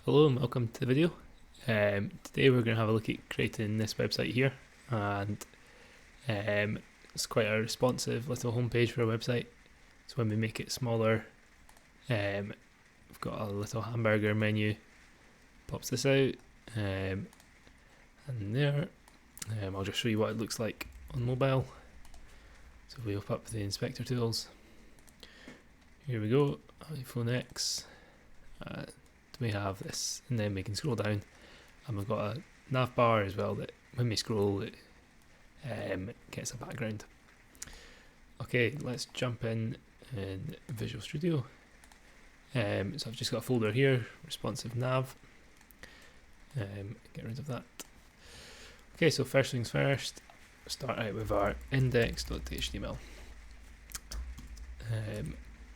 Hello and welcome to the video. Today we're going to have a look at creating this website here, and it's quite a responsive little homepage for a website. So when we make it smaller, we've got a little hamburger menu, pops this out, and there. I'll just show you what it looks like on mobile. So if we open up the inspector tools, here we go, iPhone X. We have this, and then we can scroll down, and we've got a Navbar as well that when we scroll it gets a background. Okay, let's jump in Visual Studio. So I've just got a folder here, responsive nav. Get rid of that. Okay, so first things first, start out with our index.html.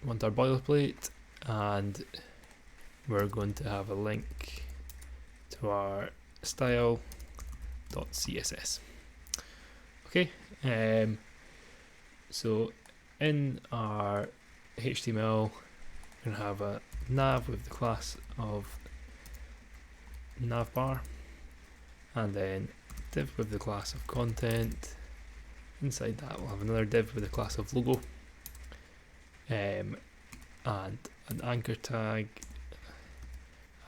Want our boilerplate, and we're going to have a link to our style.css. Okay, so in our HTML, we're going to have a nav with the class of Navbar, and then div with the class of content. Inside that, we'll have another div with the class of logo, and an anchor tag.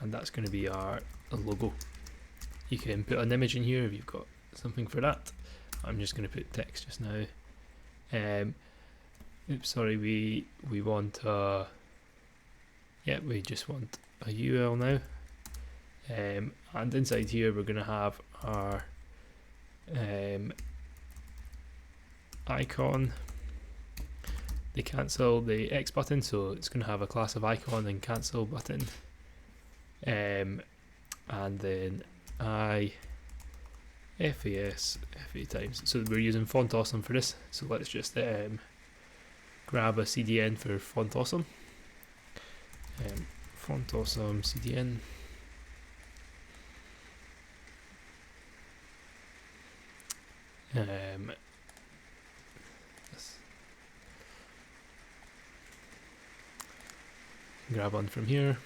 And that's going to be our logo. You can put an image in here if you've got something for that. I'm just going to put text just now. Oops, sorry, we want we just want a URL now. And inside here we're going to have our icon, the cancel, the X button, so it's going to have a class of icon and cancel button. And then FAS FA times. So we're using Font Awesome for this. So let's just grab a CDN for Font Awesome. Font Awesome CDN. Grab one from here.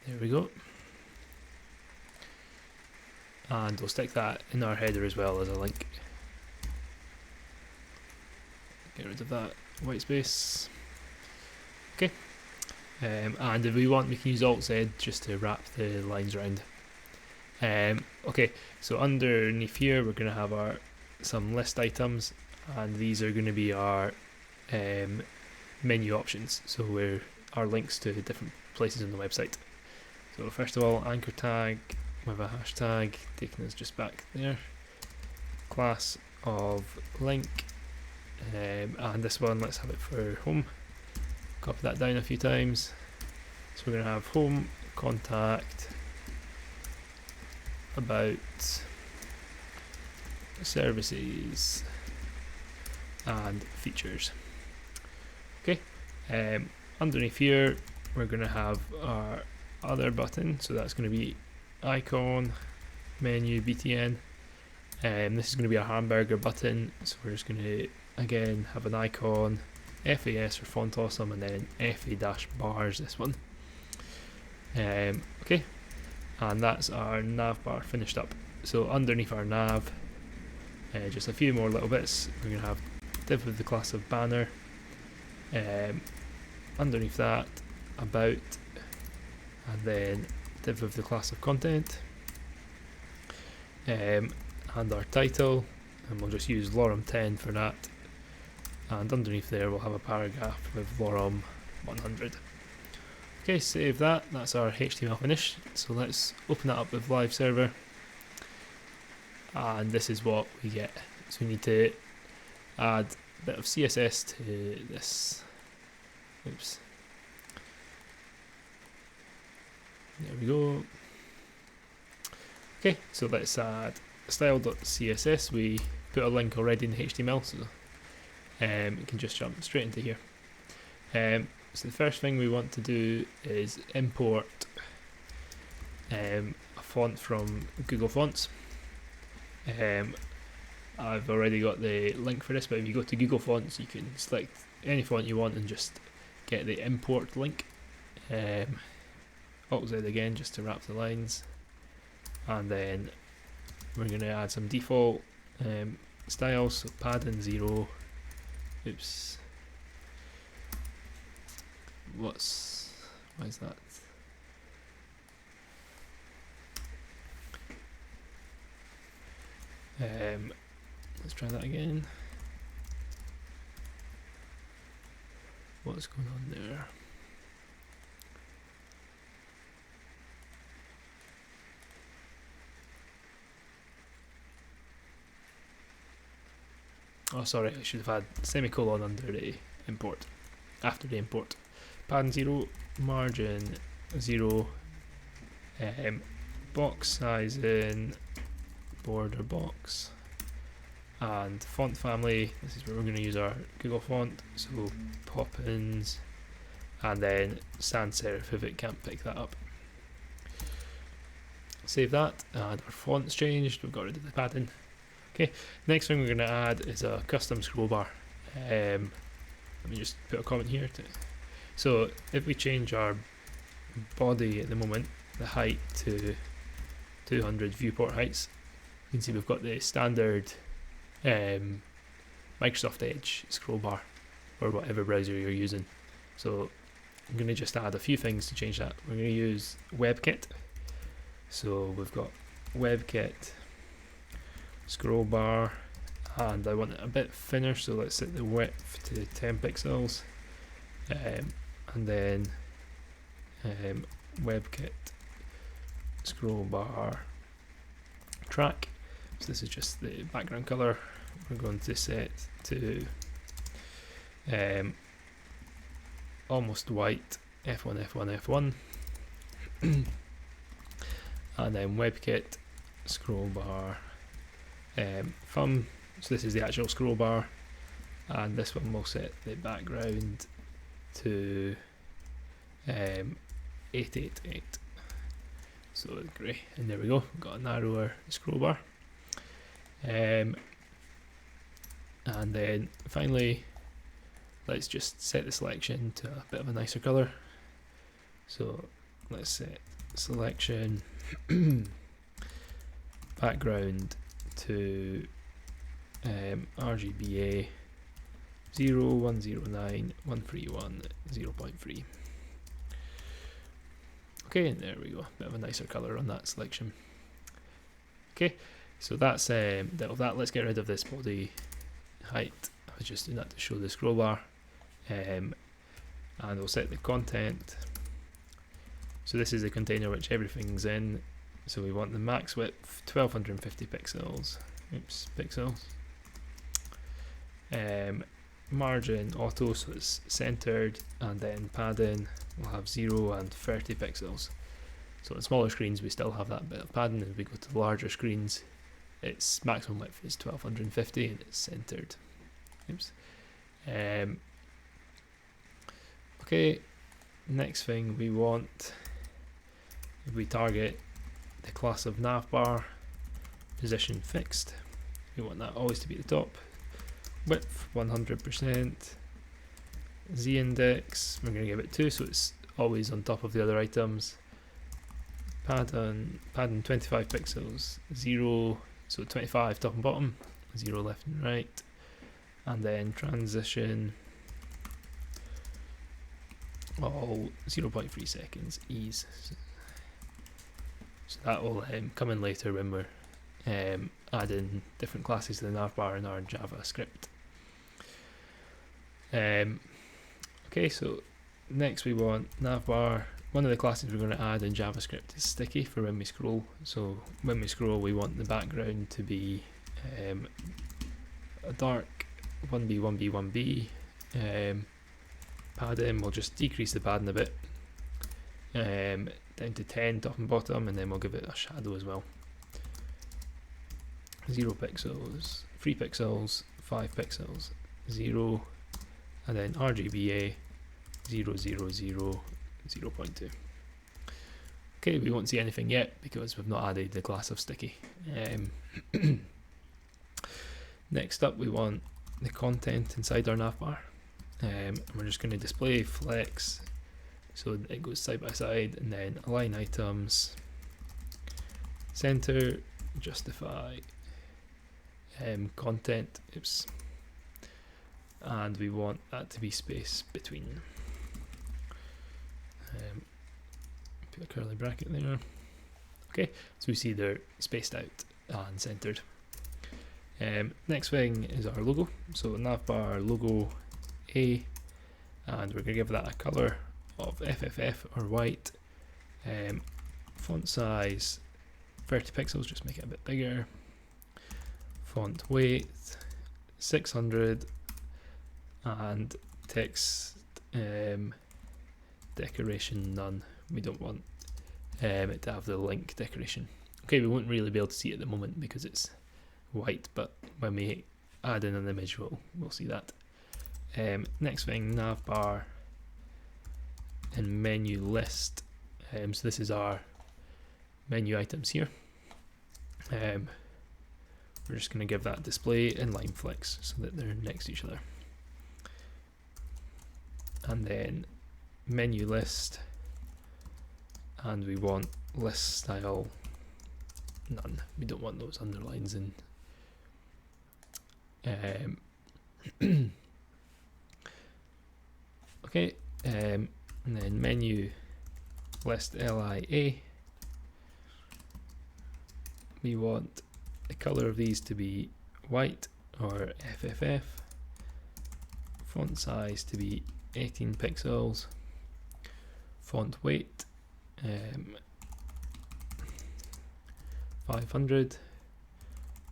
There we go. And we'll stick that in our header as well as a link. Get rid of that white space. Okay. And if we want, we can use Alt-Z just to wrap the lines around. Okay, so underneath here we're going to have some list items, and these are going to be our menu options. So our links to different places on the website. So first of all, anchor tag with a hashtag, taking us just back there. Class of link, and this one, let's have it for home. Copy that down a few times. So we're going to have home, contact, about, services, and features. Okay, underneath here we're going to have our other button, so that's going to be icon, menu, btn. This is going to be a hamburger button, so we're just going to again have an icon, FAS for Font Awesome, and then FA-bars, this one. Okay, and that's our Navbar finished up. So underneath our nav, just a few more little bits. We're going to have div with the class of banner, underneath that, about, and then div of the class of content, and our title, and we'll just use lorem 10 for that, and underneath there we'll have a paragraph with lorem 100. Okay, save that. That's our HTML finished. So let's open that up with live server, and this is what we get. So we need to add a bit of CSS to this. Oops. There we go. Okay, so let's add style.css. We put a link already in the HTML, so you can just jump straight into here. So the first thing we want to do is import a font from Google Fonts. I've already got the link for this, but if you go to Google Fonts, you can select any font you want and just get the import link. Alt Z again just to wrap the lines, and then we're going to add some default styles, so padding 0. Oops. Why is that? Let's try that again. What's going on there? Oh, sorry, I should have had semicolon under the import, after the import. Padding 0, margin 0, box size in border box, and font family. This is where we're going to use our Google font, so Poppins, and then sans serif if it can't pick that up. Save that, and our font's changed, we've got rid of the padding. Okay, next thing we're going to add is a custom scroll bar. Let me just put a comment here. So if we change our body at the moment, the height to 200 viewport heights, you can see we've got the standard Microsoft Edge scroll bar, or whatever browser you're using. So I'm going to just add a few things to change that. We're going to use WebKit. So we've got WebKit scroll bar, and I want it a bit thinner, so let's set the width to 10 pixels, and then WebKit scroll bar track. So this is just the background color. We're going to set to almost white, F1, F1, F1, and then WebKit scroll bar thumb. So this is the actual scroll bar, and this one will set the background to 888. So grey, and there we go. We've got a narrower scroll bar. And then finally, let's just set the selection to a bit of a nicer colour. So let's set selection background to RGBA 0109 131 0.3. Okay, and there we go. Bit of a nicer colour on that selection. Okay, so that's that. Let's get rid of this body height. I was just doing that to show the scroll bar, and we'll set the content. So this is the container which everything's in. So we want the max width 1250 pixels. Oops, pixels. Margin auto, so it's centered, and then padding we'll have 0 and 30 pixels. So on smaller screens we still have that bit of padding. As we go to the larger screens, its maximum width is 1250 and it's centered. Oops. Okay, next thing we want, if we target the class of Navbar, position fixed, we want that always to be at the top. Width 100%, z-index we're going to give it 2, so it's always on top of the other items. Padding 25 pixels, 0, so 25 top and bottom, 0 left and right, and then transition all 0.3 seconds ease. So that will come in later when we're adding different classes to the navbar in our JavaScript. Okay, so next we want navbar. One of the classes we're going to add in JavaScript is sticky for when we scroll. So when we scroll, we want the background to be a dark 1B, 1B, 1B. Padding, we'll just decrease the padding a bit, down to 10 top and bottom, and then we'll give it a shadow as well. 0 pixels, 3 pixels, 5 pixels, 0, and then RGBA 000 0.2. Okay, we won't see anything yet because we've not added the class of sticky. Next up, we want the content inside our navbar. And we're just going to display flex so that it goes side by side, and then align items, center, justify, content, and we want that to be space between. Put a curly bracket there. Okay, so we see they're spaced out and centered. Next thing is our logo. So navbar logo A, and we're going to give that a color of FFF or white. Font size 30 pixels, just make it a bit bigger. Font weight 600, and text decoration none. We don't want it to have the link decoration. Okay, we won't really be able to see it at the moment because it's white, but when we add in an image we'll see that. Next thing, navbar and menu list. So this is our menu items here. We're just going to give that display inline flex so that they're next to each other. And then menu list, and we want list style none. We don't want those underlines in. Okay, and then menu list LIA. We want the color of these to be white or FFF. Font size to be 18 pixels. Font weight 500.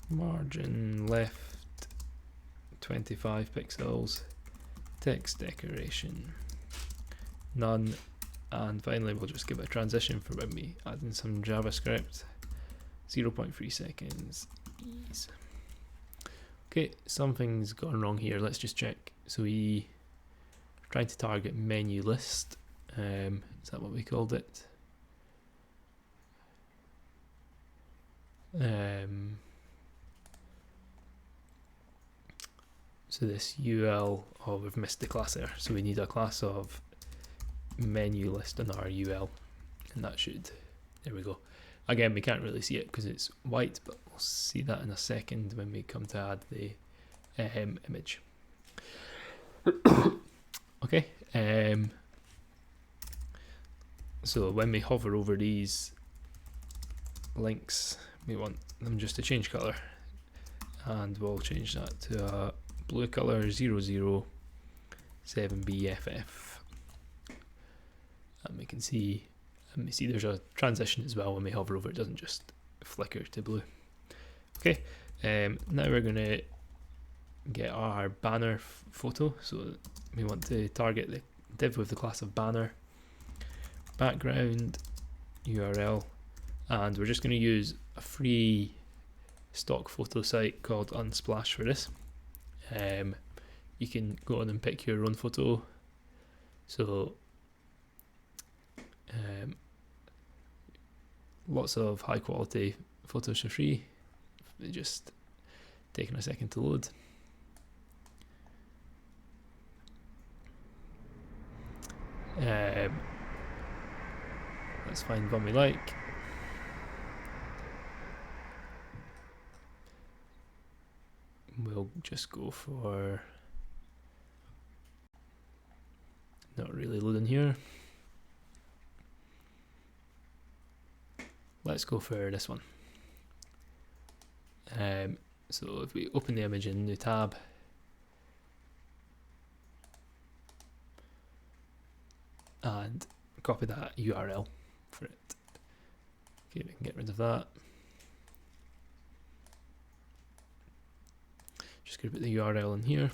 Margin left 25 pixels. Text decoration none, and finally we'll just give a transition for when we add in some JavaScript. 0.3 seconds ease. Okay, something's gone wrong here. Let's just check. So we are trying to target menu list. Is that what we called it? So this UL, oh, we've missed the class there. So we need a class of menu list on our UL, and that should, there we go. Again, we can't really see it because it's white, but we'll see that in a second when we come to add the image. Okay, so when we hover over these links, we want them just to change color, and we'll change that to a blue color 007BFF, and we can see. Let me see, there's a transition as well when we hover over it, doesn't just flicker to blue. Okay, now we're going to get our banner photo. So we want to target the div with the class of banner, background, URL, and we're just going to use a free stock photo site called Unsplash for this. You can go on and pick your own photo. So lots of high quality photos for free. It's just taking a second to load. Let's find one we like. We'll just go for, not really loading here. Let's go for this one. So if we open the image in a new tab, and copy that URL for it. Okay, we can get rid of that. Just gonna put the URL in here.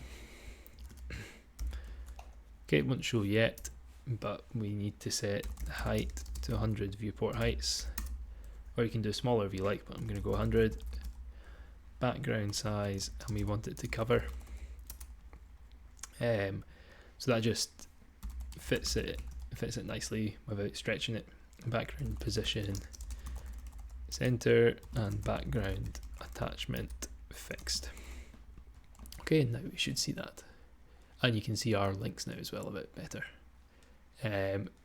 Okay, it won't show yet, but we need to set the height to 100 viewport heights. Or you can do smaller if you like, but I'm going to go 100. Background size, and we want it to cover. So that just fits it nicely without stretching it. Background position, center, and background attachment fixed. Okay, now we should see that. And you can see our links now as well a bit better.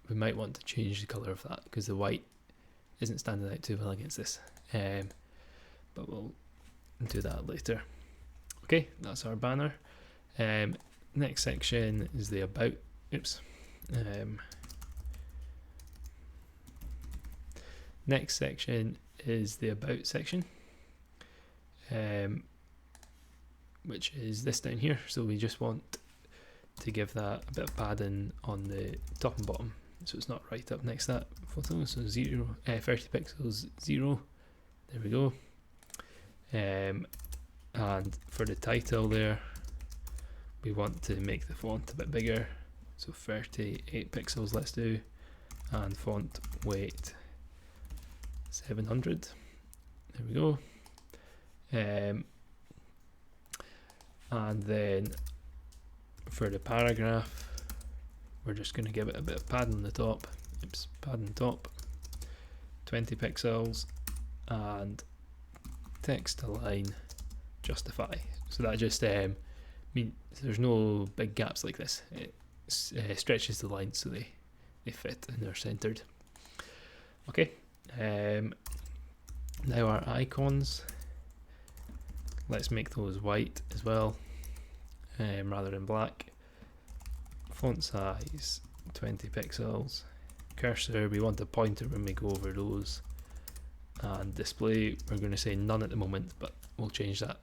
We might want to change the colour of that because the white isn't standing out too well against this. But we'll do that later. Okay, that's our banner. Next section is the about. Oops. Next section is the about section, which is this down here. So we just want to give that a bit of padding on the top and bottom, so it's not right up next to that photo. So 30 pixels, 0. There we go. And for the title there, we want to make the font a bit bigger, so 38 pixels let's do, and font weight 700. There we go. And then for the paragraph, we're just going to give it a bit of padding on the top. Oops, padding top, 20 pixels, and text align justify. So that just means there's no big gaps like this. It stretches the lines so they fit and they're centered. Okay. Now our icons, let's make those white as well, rather than black. Font size 20 pixels. Cursor, we want a pointer when we go over those. And display, we're going to say none at the moment, but we'll change that.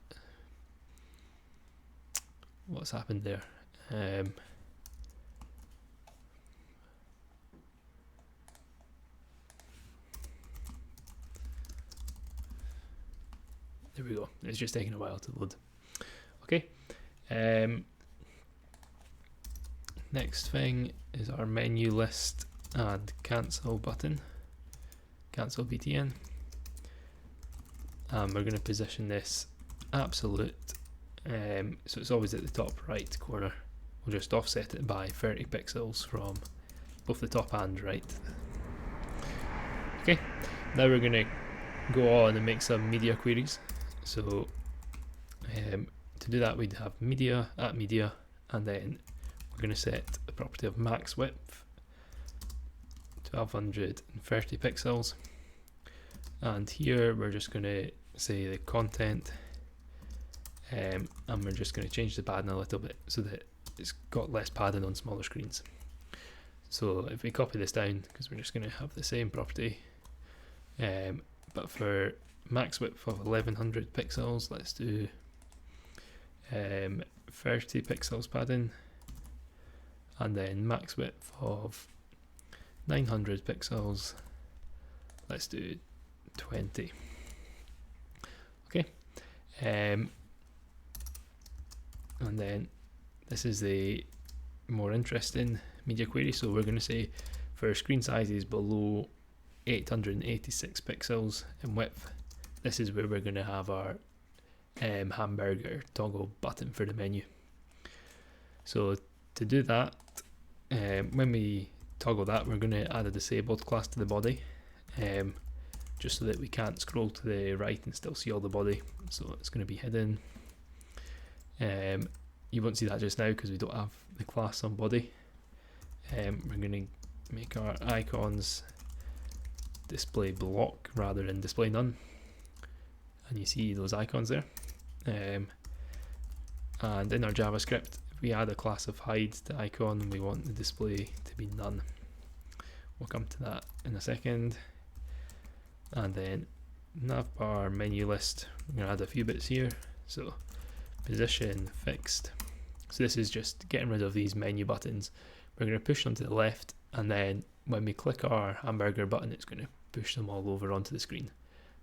What's happened there? There we go. It's just taking a while to load. Okay. Next thing is our menu list and cancel button. Cancel BTN. We're going to position this absolute. So it's always at the top right corner. We'll just offset it by 30 pixels from both the top and right. Okay. Now we're going to go on and make some media queries. So to do that, we'd have media at media, and then we're going to set the property of max width 1230 pixels, and here we're just going to say the content, and we're just going to change the padding a little bit so that it's got less padding on smaller screens. So if we copy this down, because we're just going to have the same property, but for max width of 1100 pixels, let's do 30 pixels padding, and then max width of 900 pixels, let's do 20. Okay. And then this is the more interesting media query. So we're going to say for screen sizes below 886 pixels in width, this is where we're going to have our hamburger toggle button for the menu. So to do that, when we toggle that, we're going to add a disabled class to the body, just so that we can't scroll to the right and still see all the body. So it's going to be hidden. You won't see that just now because we don't have the class on body. We're going to make our icons display block rather than display none, and you see those icons there. And in our JavaScript, if we add a class of hide to icon, we want the display to be none. We'll come to that in a second. And then navbar menu list, we're going to add a few bits here. So position fixed. So this is just getting rid of these menu buttons. We're going to push them to the left, and then when we click our hamburger button, it's going to push them all over onto the screen.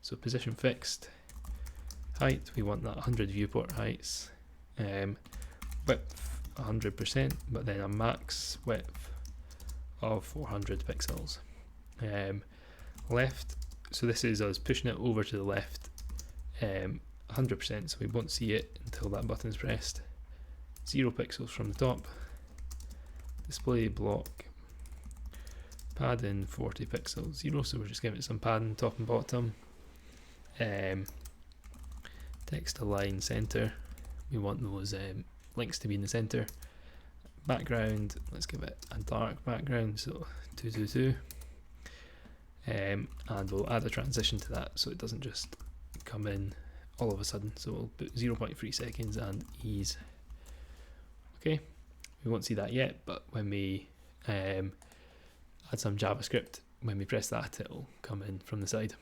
So position fixed. Height, we want that 100 viewport heights. Width 100%, but then a max width of 400 pixels. Left, so this is us pushing it over to the left 100%, so we won't see it until that button is pressed. 0 pixels from the top. Display block, padding 40 pixels, 0, so we're just giving it some padding top and bottom. Text align center, we want those links to be in the center. Background, let's give it a dark background, so 222. And we'll add a transition to that so it doesn't just come in all of a sudden. So we'll put 0.3 seconds and ease. Okay, we won't see that yet, but when we add some JavaScript, when we press that, it'll come in from the side.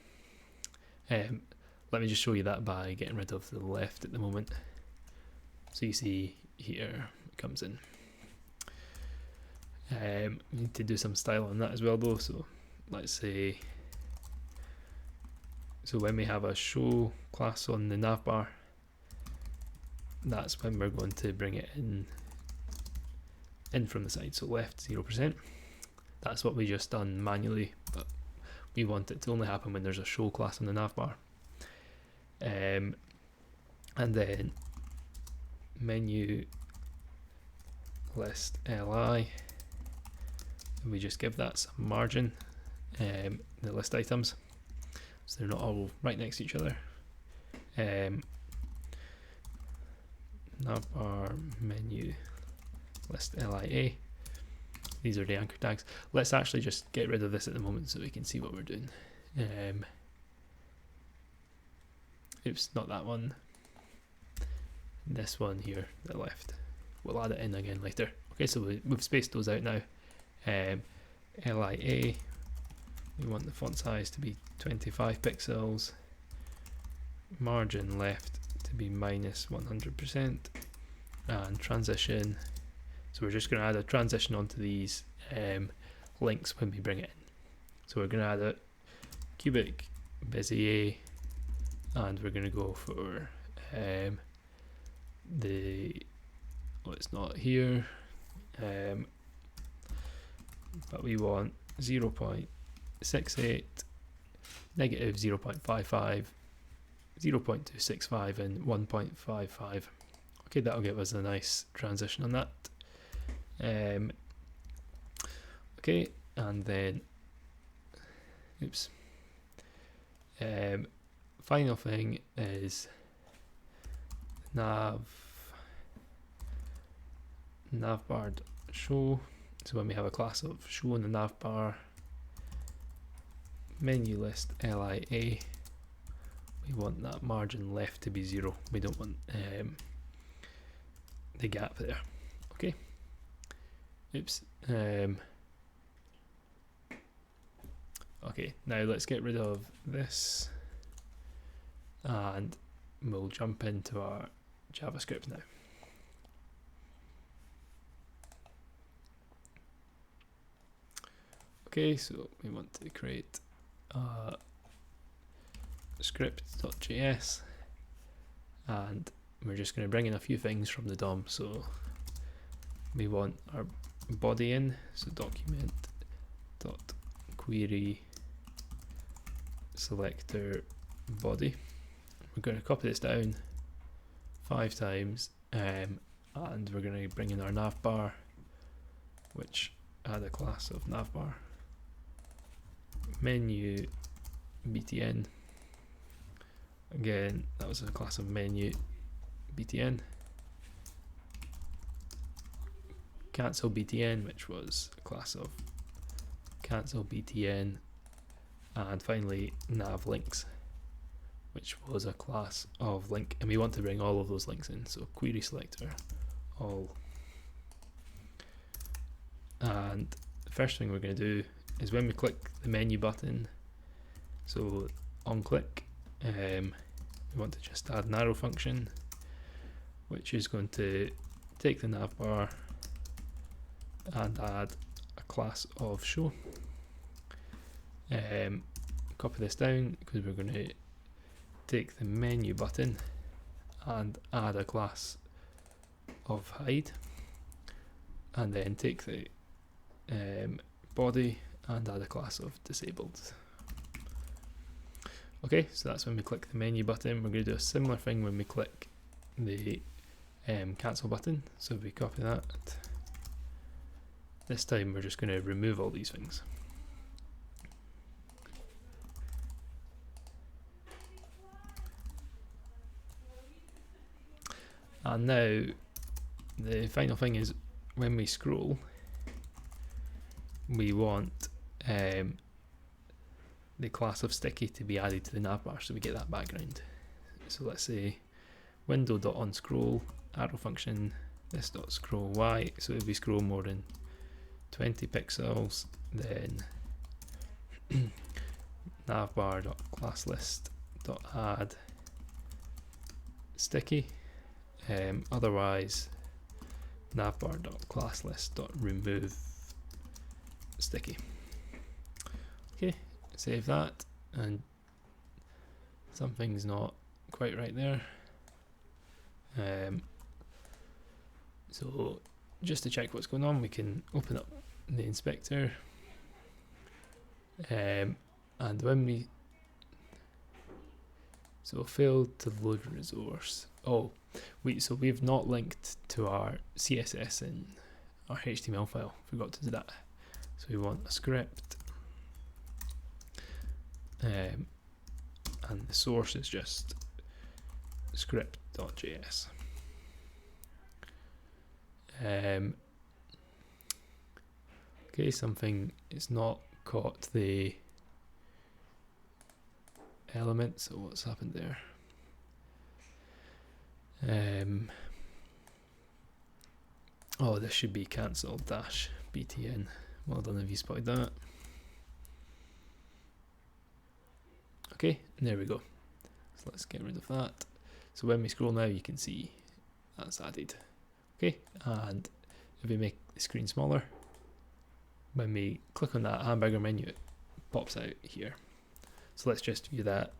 Let me just show you that by getting rid of the left at the moment. So you see here it comes in. We need to do some style on that as well though, so let's say, so when we have a show class on the navbar, that's when we're going to bring it in from the side, so left 0%. That's what we just done manually, but we want it to only happen when there's a show class on the navbar. And then menu list li, and we just give that some margin, the list items, so they're not all right next to each other. Navbar menu list lia, these are the anchor tags. Let's actually just get rid of this at the moment so we can see what we're doing. Oops, not that one, this one here, the left. We'll add it in again later. Okay, so we've spaced those out now. LIA, we want the font size to be 25 pixels, margin left to be -100%, and transition, so we're just going to add a transition onto these links when we bring it in. So we're going to add a cubic Bezier, and we're going to go for it's not here, but we want 0.68, negative 0.55, 0.265 and 1.55. Okay, that'll give us a nice transition on that. Okay, and then oops, final thing is navbar show. So when we have a class of show in the navbar, menu list lia, we want that margin left to be 0. We don't want the gap there. Okay. Oops. Okay, now let's get rid of this and we'll jump into our JavaScript now. Okay, so we want to create a script.js, and we're just going to bring in a few things from the DOM. So we want our body in, so document dot query selector body. We're going to copy this down 5 times, and we're going to bring in our navbar, which add a class of navbar. Menu btn, again that was a class of menu btn. Cancel btn, which was a class of cancel btn. And finally nav links, which was a class of link, and we want to bring all of those links in, so query selector all. And the first thing we're going to do is when we click the menu button, so on click, we want to just add an arrow function, which is going to take the navbar and add a class of show. Copy this down because we're going to take the menu button and add a class of hide, and then take the body and add a class of disabled. Okay, so that's when we click the menu button. We're going to do a similar thing when we click the cancel button. So if we copy that, this time we're just going to remove all these things. And now the final thing is when we scroll, we want the class of sticky to be added to the navbar, so we get that background. So let's say window.onScroll, arrow function, this.scroll y. So if we scroll more than 20 pixels, then navbar.classlist.add sticky. Otherwise, navbar.classlist.remove sticky. Okay, save that, and something's not quite right there. So just to check what's going on, we can open up the inspector, and when we failed to load resource. We've not linked to our CSS in our HTML file. Forgot to do that. So we want a script, and the source is just script.js. Okay, something is not caught the element, so what's happened there? This should be cancelled -btn. Well done if you spotted that. Okay, and there we go. So let's get rid of that. So when we scroll now, you can see that's added. Okay, and if we make the screen smaller, when we click on that hamburger menu, it pops out here. So let's just view that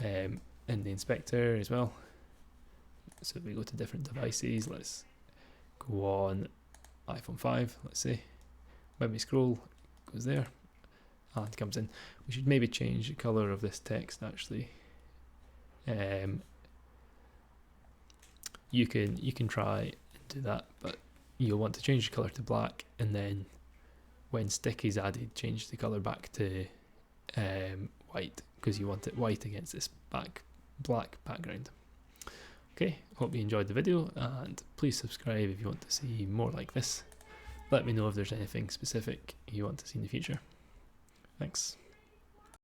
in the inspector as well. So if we go to different devices, let's go on iPhone 5, let's say. When we scroll, it goes there and comes in. We should maybe change the color of this text actually. You can try and do that, but you'll want to change the color to black, and then when sticky is added, change the color back to white, because you want it white against this black background. Okay, hope you enjoyed the video, and please subscribe if you want to see more like this. Let me know if there's anything specific you want to see in the future. Thanks.